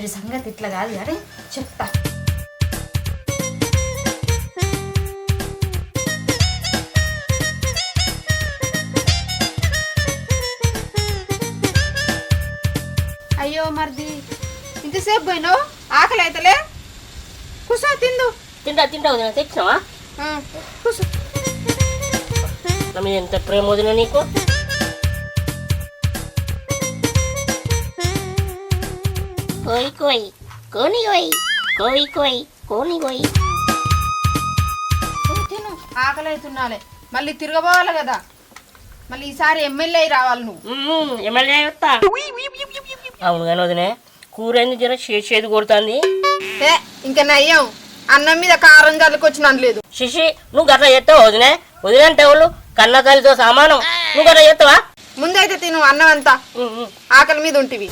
వీడి సంగతి ఇట్లా కాదు కానీ చెప్తా. అయ్యో మరిది ఇంతసేపు పోయినావు, ఆకలి అయితలే? కూసో తిందు. తింటా తింటా వదిన, తెచ్చినావా? కూసో. నా మీద ఎంత ప్రేమ వదిన నీకు. కోయి కోయి కోని కోయి కోయి కోయి కోని కోయి. తిను, ఆకలి అవుతున్నాలే. మళ్ళీ తిరగబోవాలి కదా, మళ్ళీ ఈసారి ఎమ్మెల్యే రావాలి నువ్వు. ఎమ్మెల్యే వస్తా. అవును కానీ వదినే, కూర ఎందుకు జర చేది కొడుతుంది. ఇంకా నయ్యం, అన్నం మీద కారం చల్లుకొచ్చిన లేదు. శిషి నువ్వు గట్ల చేస్తావా వదినే? వదిన అంటే వాళ్ళు కన్న తల్లితో సమానం. నువ్వు గట్ల చేస్తావా? ముందైతే తిను అన్నం అంతా, ఆకలి మీద ఉంటివి.